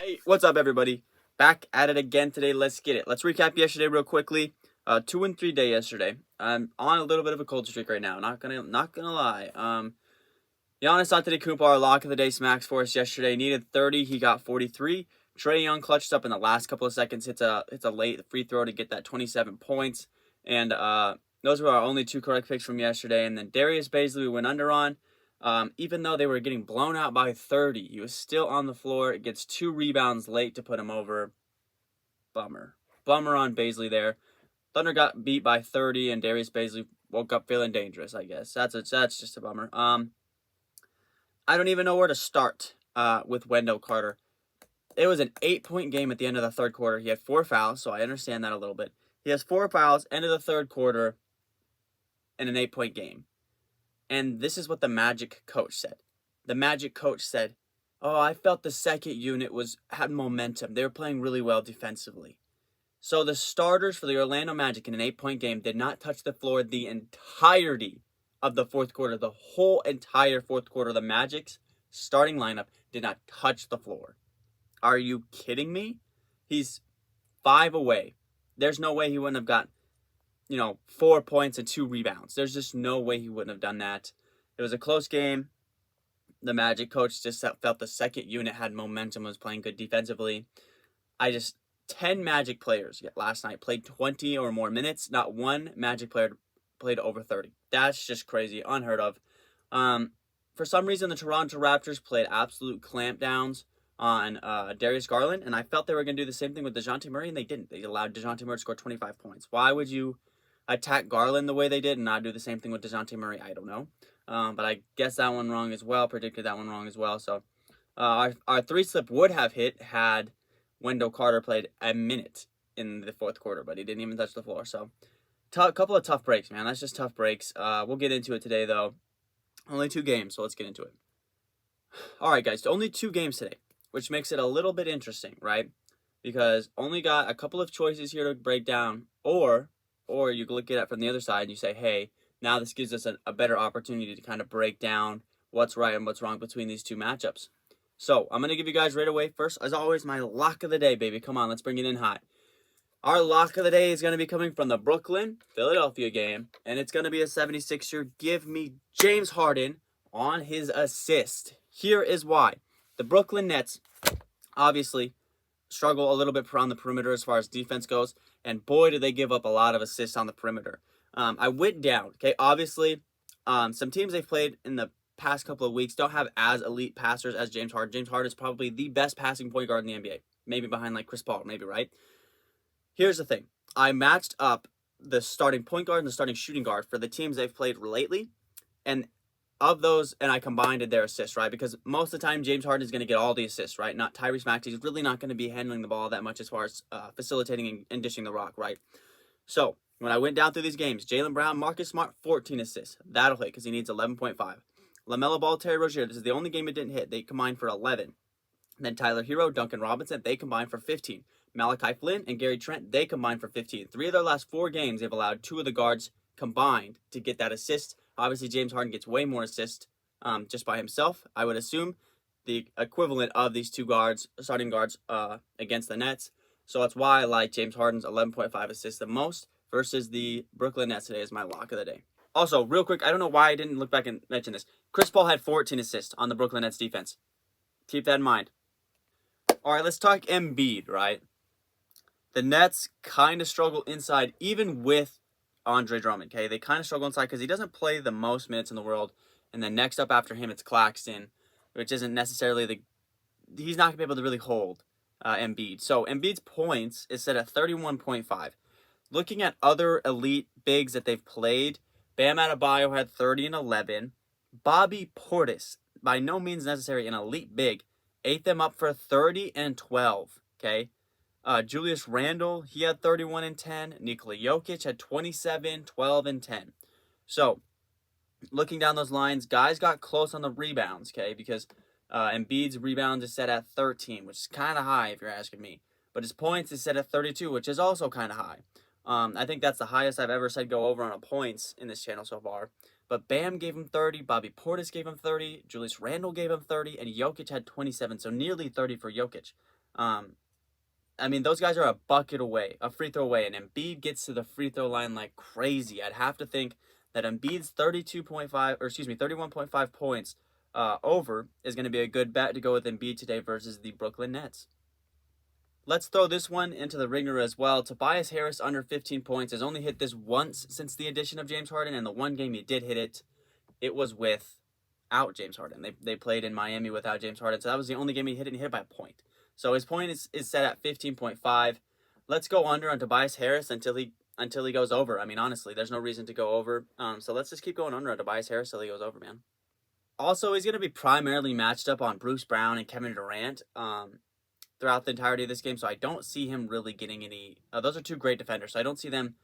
Hey, what's up, everybody? Back at it again today. Let's get it. Let's recap yesterday real quickly. 2-3 day yesterday. I'm on a little bit of a cold streak right now. Not gonna lie. Giannis Antetokounmpo, our lock of the day, smacks for us yesterday. Needed 30, he got 43. Trae Young clutched up in the last couple of seconds. Hits a late free throw to get that 27 points. And those were our only two correct picks from yesterday. And then Darius Bazley we went under on. Even though they were getting blown out by 30, he was still on the floor. It gets 2 rebounds late to put him over. Bummer on Bazley there. Thunder got beat by 30, and Darius Bazley woke up feeling dangerous, I guess. That's just a bummer. I don't even know where to start with Wendell Carter. It was an 8-point game at the end of the third quarter. He had 4 fouls, so I understand that a little bit. He has 4 fouls, end of the third quarter, in an 8-point game. And this is what the Magic coach said. The Magic coach said, "Oh, I felt the second unit had momentum. They were playing really well defensively." So the starters for the Orlando Magic in an 8-point game did not touch the floor the entirety of the fourth quarter. The whole entire fourth quarter, the Magic's starting lineup did not touch the floor. Are you kidding me? He's 5 away. There's no way he wouldn't have got 4 points and 2 rebounds. There's just no way he wouldn't have done that. It was a close game. The Magic coach just felt the second unit had momentum, was playing good defensively. 10 Magic players last night played 20 or more minutes. Not one Magic player played over 30. That's just crazy, unheard of. For some reason, the Toronto Raptors played absolute clampdowns on Darius Garland, and I felt they were going to do the same thing with DeJounte Murray, and they didn't. They allowed DeJounte Murray to score 25 points. Why would you attack Garland the way they did and not do the same thing with DeJounte Murray? I don't know. But I guessed that one wrong as well, predicted that one wrong as well. So our 3-slip would have hit had Wendell Carter played a minute in the fourth quarter, but he didn't even touch the floor. So a couple of tough breaks, man. That's just tough breaks. We'll get into it today, though. Only 2 games, so let's get into it. All right, guys, only 2 games today, which makes it a little bit interesting, right? Because only got a couple of choices here to break down, or you can look at it from the other side and you say, hey, now this gives us a better opportunity to kind of break down what's right and what's wrong between these 2 matchups. So I'm going to give you guys right away, first, as always, my lock of the day, baby. Come on, let's bring it in hot. Our lock of the day is going to be coming from the Brooklyn-Philadelphia game, and it's going to be a 76er. Give me James Harden on his assist. Here is why. The Brooklyn Nets, obviously, struggle a little bit on the perimeter as far as defense goes, and boy, do they give up a lot of assists on the perimeter. I went down, okay? Obviously, some teams they've played in the past couple of weeks don't have as elite passers as James Harden. James Harden is probably the best passing point guard in the NBA. Maybe behind like Chris Paul, maybe, right? Here's the thing. I matched up the starting point guard and the starting shooting guard for the teams they've played lately, and of those, and I combined their assists, right? Because most of the time, James Harden is going to get all the assists, right? Not Tyrese Maxey. He's really not going to be handling the ball that much as far as facilitating and dishing the rock, right? So when I went down through these games, Jaylen Brown, Marcus Smart, 14 assists. That'll hit because he needs 11.5. LaMelo Ball, Terry Rozier, this is the only game it didn't hit. They combined for 11. Then Tyler Hero, Duncan Robinson, they combined for 15. Malachi Flynn and Gary Trent, they combined for 15. 3 of their last 4 games, they've allowed 2 of the guards combined to get that assist. Obviously, James Harden gets way more assists just by himself. I would assume the equivalent of these 2 guards, starting guards, against the Nets. So that's why I like James Harden's 11.5 assists the most versus the Brooklyn Nets today as my lock of the day. Also, real quick, I don't know why I didn't look back and mention this. Chris Paul had 14 assists on the Brooklyn Nets defense. Keep that in mind. All right, let's talk Embiid, right? The Nets kind of struggle inside, even with Andre Drummond, okay? They kind of struggle inside because he doesn't play the most minutes in the world. And then next up after him, it's Claxton, which isn't necessarily he's not going to be able to really hold Embiid. So Embiid's points is set at 31.5. Looking at other elite bigs that they've played, Bam Adebayo had 30 and 11. Bobby Portis, by no means necessary an elite big, ate them up for 30 and 12, okay? Julius Randle, he had 31 and 10. Nikola Jokic had 27, 12, and 10. So, looking down those lines, guys got close on the rebounds, okay? Because Embiid's rebounds is set at 13, which is kind of high if you're asking me. But his points is set at 32, which is also kind of high. I think that's the highest I've ever said go over on a points in this channel so far. But Bam gave him 30, Bobby Portis gave him 30, Julius Randle gave him 30, and Jokic had 27, so nearly 30 for Jokic. I mean, those guys are a bucket away, a free throw away, and Embiid gets to the free throw line like crazy. I'd have to think that Embiid's 31.5 points over is going to be a good bet to go with Embiid today versus the Brooklyn Nets. Let's throw this one into the ringer as well. Tobias Harris under 15 points has only hit this once since the addition of James Harden, and the one game he did hit it, it was without James Harden. They played in Miami without James Harden, so that was the only game he hit it, and he hit by a point. So his point is set at 15.5. Let's go under on Tobias Harris until he goes over. I mean, honestly, there's no reason to go over. So let's just keep going under on Tobias Harris till he goes over, man. Also, he's going to be primarily matched up on Bruce Brown and Kevin Durant throughout the entirety of this game, so I don't see him really getting any. Those are two great defenders, so I don't see him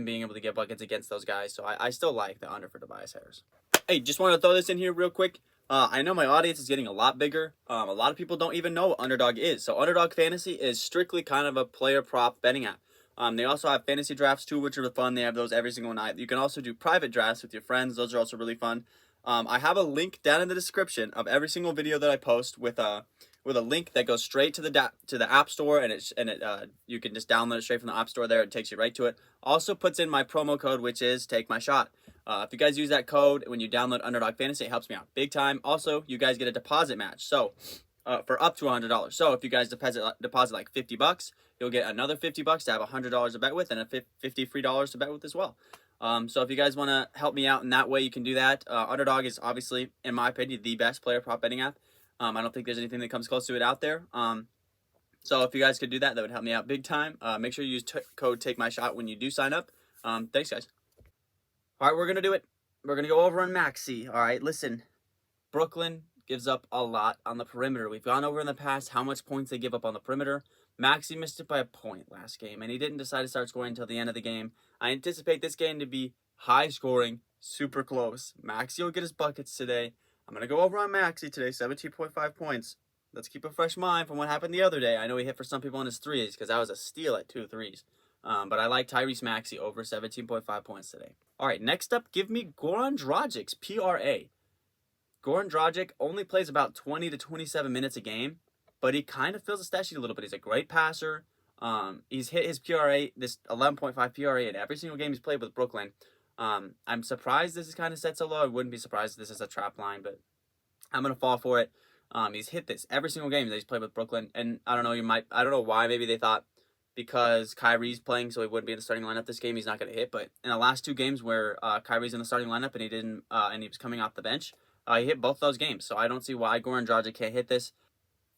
being able to get buckets against those guys. So I still like the under for Tobias Harris. Hey, just wanted to throw this in here real quick. I know my audience is getting a lot bigger. A lot of people don't even know what Underdog is. So Underdog Fantasy is strictly kind of a player prop betting app. They also have fantasy drafts too, which are fun. They have those every single night. You can also do private drafts with your friends. Those are also really fun. I have a link down in the description of every single video that I post with a link that goes straight to the App Store, and you can just download it straight from the App Store there. It takes you right to it. Also puts in my promo code, which is TAKEMYSHOT. If you guys use that code when you download Underdog Fantasy, it helps me out big time. Also, you guys get a deposit match. So for up to $100. So if you guys deposit like $50, you'll get another $50 to have $100 to bet with, and a $50 free dollars to bet with as well. So if you guys want to help me out in that way, you can do that. Underdog is obviously, in my opinion, the best player prop betting app. I don't think there's anything that comes close to it out there. So if you guys could do that, that would help me out big time. Make sure you use code TAKEMYSHOT when you do sign up. Thanks, guys. All right, we're going to do it. We're going to go over on Maxey. All right, listen. Brooklyn gives up a lot on the perimeter. We've gone over in the past how much points they give up on the perimeter. Maxey missed it by a point last game, and he didn't decide to start scoring until the end of the game. I anticipate this game to be high scoring, super close. Maxey will get his buckets today. I'm going to go over on Maxey today, 17.5 points. Let's keep a fresh mind from what happened the other day. I know he hit for some people on his threes because that was a steal at 2 threes. But I like Tyrese Maxey over 17.5 points today. All right, next up, give me Goran Dragic's PRA. Goran Dragic only plays about 20 to 27 minutes a game, but he kind of fills the stat sheet a little bit. He's a great passer. He's hit his PRA, this 11.5 PRA in every single game he's played with Brooklyn. I'm surprised this is kind of set so low. I wouldn't be surprised if this is a trap line, but I'm going to fall for it. He's hit this every single game that he's played with Brooklyn, and I don't know why. Maybe they thought because Kyrie's playing, so he wouldn't be in the starting lineup this game, he's not going to hit. But in the last 2 games where Kyrie's in the starting lineup and he was coming off the bench, he hit both those games. So I don't see why Goran Dragic can't hit this.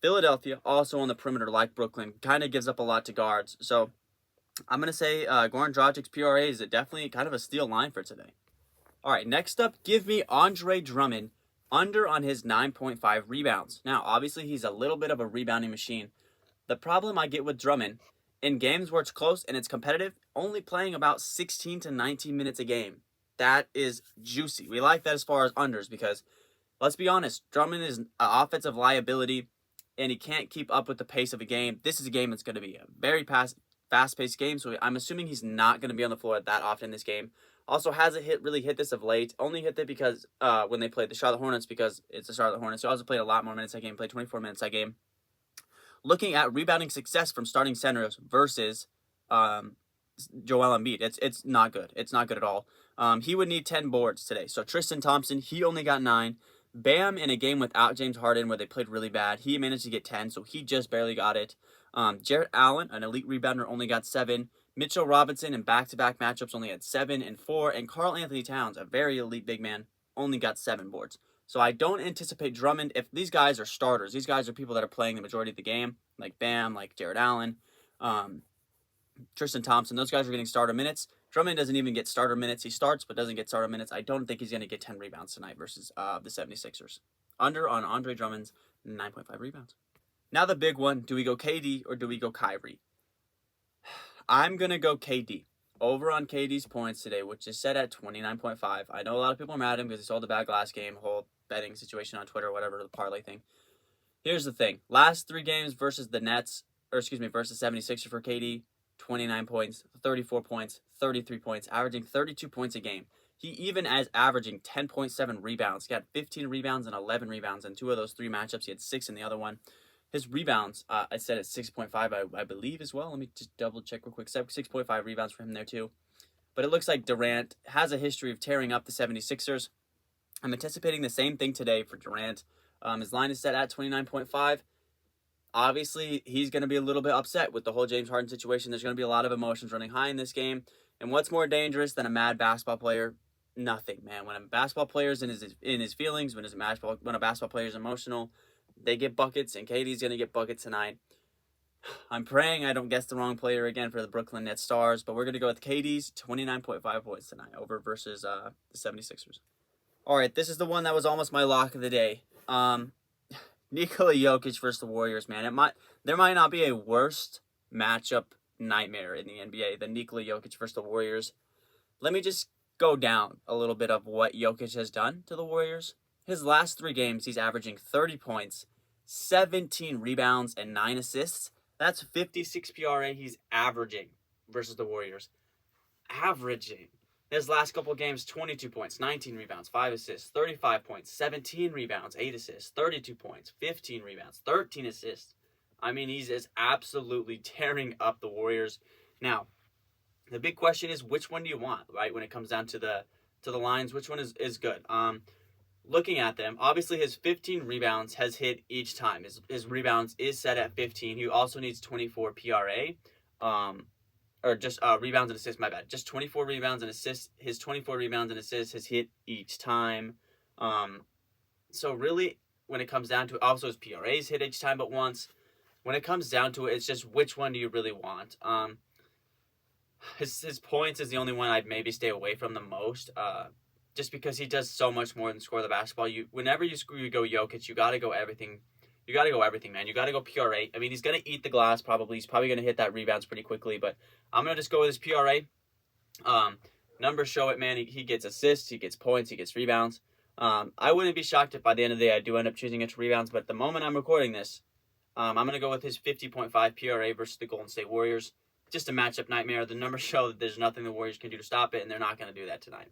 Philadelphia, also on the perimeter like Brooklyn, kind of gives up a lot to guards. So I'm going to say Goran Dragic's PRA is definitely kind of a steal line for today. All right, next up, give me Andre Drummond under on his 9.5 rebounds. Now, obviously, he's a little bit of a rebounding machine. The problem I get with Drummond, in games where it's close and it's competitive, only playing about 16 to 19 minutes a game. That is juicy. We like that as far as unders because, let's be honest, Drummond is an offensive liability and he can't keep up with the pace of a game. This is a game that's going to be a very fast-paced game, so I'm assuming he's not going to be on the floor that often in this game. Also hasn't really hit this of late. Only hit it because when they played the Charlotte Hornets, because it's the Charlotte Hornets. He also played a lot more minutes that game, played 24 minutes that game. Looking at rebounding success from starting centers versus Joel Embiid, it's not good. It's not good at all. He would need 10 boards today. So Tristan Thompson, he only got 9. Bam, in a game without James Harden where they played really bad, he managed to get 10, so he just barely got it. Jarrett Allen, an elite rebounder, only got 7. Mitchell Robinson in back-to-back matchups only had 7 and 4. And Karl Anthony Towns, a very elite big man, only got 7 boards. So I don't anticipate Drummond, if these guys are starters, these guys are people that are playing the majority of the game, like Bam, like Jarrett Allen, Tristan Thompson, those guys are getting starter minutes. Drummond doesn't even get starter minutes. He starts but doesn't get starter minutes. I don't think he's going to get 10 rebounds tonight versus the 76ers. Under on Andre Drummond's 9.5 rebounds. Now the big one, do we go KD or do we go Kyrie? I'm going to go KD. Over on KD's points today, which is set at 29.5. I know a lot of people are mad at him because he sold the bag last game, whole betting situation on Twitter, whatever, the parlay thing. Here's the thing. Last 3 games versus the Nets, versus 76ers for KD, 29 points, 34 points, 33 points, averaging 32 points a game. He even as averaging 10.7 rebounds. He had 15 rebounds and 11 rebounds in 2 of those 3 matchups. He had 6 in the other one. His rebounds, I said at 6.5, I believe as well. Let me just double check real quick. 6.5 rebounds for him there too. But it looks like Durant has a history of tearing up the 76ers. I'm anticipating the same thing today for Durant. His line is set at 29.5. Obviously, he's going to be a little bit upset with the whole James Harden situation. There's going to be a lot of emotions running high in this game. And what's more dangerous than a mad basketball player? Nothing, man. When a basketball player is in his feelings, when a basketball player is emotional, they get buckets, and KD's going to get buckets tonight. I'm praying I don't guess the wrong player again for the Brooklyn Nets stars, but we're going to go with KD's 29.5 points tonight over versus the 76ers. All right, this is the one that was almost my lock of the day. Nikola Jokic versus the Warriors, man. There might not be a worst matchup nightmare in the NBA than Nikola Jokic versus the Warriors. Let me just go down a little bit of what Jokic has done to the Warriors. His last 3 games, he's averaging 30 points, 17 rebounds, and 9 assists. That's 56 PRA he's averaging versus the Warriors. Averaging. His last couple games, 22 points, 19 rebounds, 5 assists, 35 points, 17 rebounds, 8 assists, 32 points, 15 rebounds, 13 assists. I mean, he's just absolutely tearing up the Warriors. Now, the big question is, which one do you want, right? When it comes down to the lines, which one is good? Looking at them, obviously his 15 rebounds has hit each time. His rebounds is set at 15. He also needs 24 PRA. Or just rebounds and assists, my bad. Just 24 rebounds and assists. His 24 rebounds and assists has hit each time. So really, when it comes down to it, also his PRAs hit each time but once. When it comes down to it, it's just which one do you really want? His points is the only one I'd maybe stay away from the most. Just because he does so much more than score the basketball. Whenever you go Jokic, you got to go everything. You got to go everything, man. You got to go PRA. I mean, he's going to eat the glass probably. He's probably going to hit that rebounds pretty quickly. But I'm going to just go with his PRA. Numbers show it, man. He gets assists. He gets points. He gets rebounds. I wouldn't be shocked if by the end of the day I do end up choosing it to rebounds. But at the moment I'm recording this, I'm going to go with his 50.5 PRA versus the Golden State Warriors. Just a matchup nightmare. The numbers show that there's nothing the Warriors can do to stop it, and they're not going to do that tonight.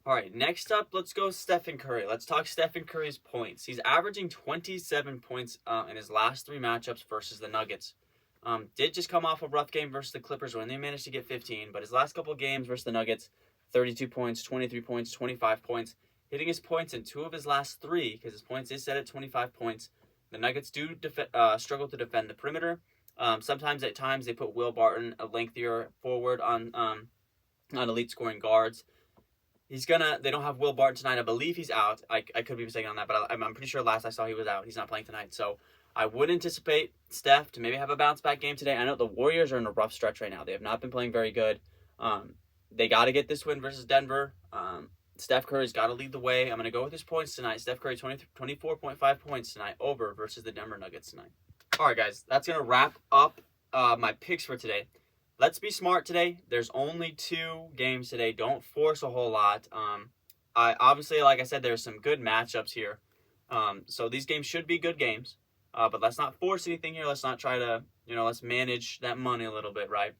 All right, next up, let's go Stephen Curry. Let's talk Stephen Curry's points. He's averaging 27 points in his last 3 matchups versus the Nuggets. Did just come off a rough game versus the Clippers when they managed to get 15, but his last couple of games versus the Nuggets, 32 points, 23 points, 25 points, hitting his points in 2 of his last 3 because his points is set at 25 points. The Nuggets do struggle to defend the perimeter. Sometimes at times they put Will Barton, a lengthier forward, on elite scoring guards. They don't have Will Barton tonight. I believe he's out. I could be mistaken on that, but I'm pretty sure last I saw he was out. He's not playing tonight. So I would anticipate Steph to maybe have a bounce back game today. I know the Warriors are in a rough stretch right now. They have not been playing very good. They got to get this win versus Denver. Steph Curry's got to lead the way. I'm going to go with his points tonight. Steph Curry, 24.5 points tonight over versus the Denver Nuggets tonight. All right, guys. That's going to wrap up my picks for today. Let's be smart today. There's only 2 games today. Don't force a whole lot. Obviously, like I said, there's some good matchups here. So these games should be good games. But let's not force anything here. Let's not try to, let's manage that money a little bit, right?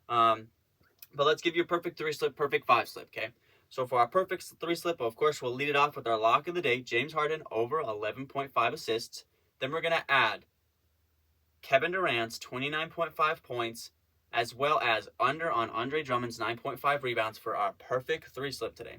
But let's give you a perfect 3-slip, perfect 5-slip, okay? So for our perfect 3-slip, of course, we'll lead it off with our lock of the day, James Harden over 11.5 assists. Then we're going to add Kevin Durant's 29.5 points, as well as under on Andre Drummond's 9.5 rebounds for our perfect 3-slip today.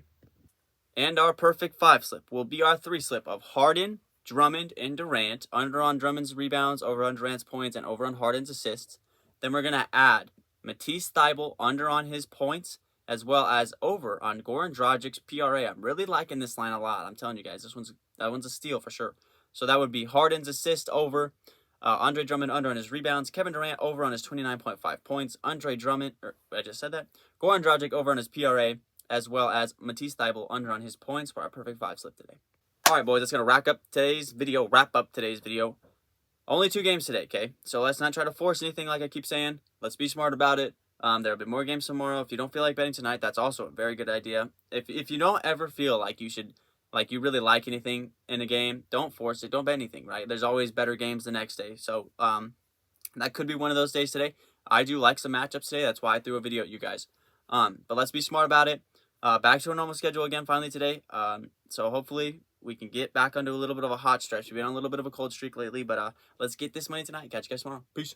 And our perfect 5-slip will be our 3-slip of Harden, Drummond, and Durant, under on Drummond's rebounds, over on Durant's points, and over on Harden's assists. Then we're going to add Matisse Thybulle under on his points, as well as over on Goran Dragic's PRA. I'm really liking this line a lot. I'm telling you guys, that one's a steal for sure. So that would be Harden's assist over, Andre Drummond under on his rebounds, Kevin Durant over on his 29.5 points, Andre Drummond, I just said that, Goran Dragic over on his PRA, as well as Matisse Thybulle under on his points for our perfect 5-slip today. All right, boys, that's going to wrap up today's video. Only 2 games today, okay? So let's not try to force anything like I keep saying. Let's be smart about it. There'll be more games tomorrow. If you don't feel like betting tonight, that's also a very good idea. If you don't ever feel like you really like anything in a game, don't force it. Don't bet anything, right? There's always better games the next day. So that could be one of those days today. I do like some matchups today. That's why I threw a video at you guys. But let's be smart about it. Back to a normal schedule again finally today. So hopefully we can get back onto a little bit of a hot stretch. We've been on a little bit of a cold streak lately, but let's get this money tonight. Catch you guys tomorrow. Peace.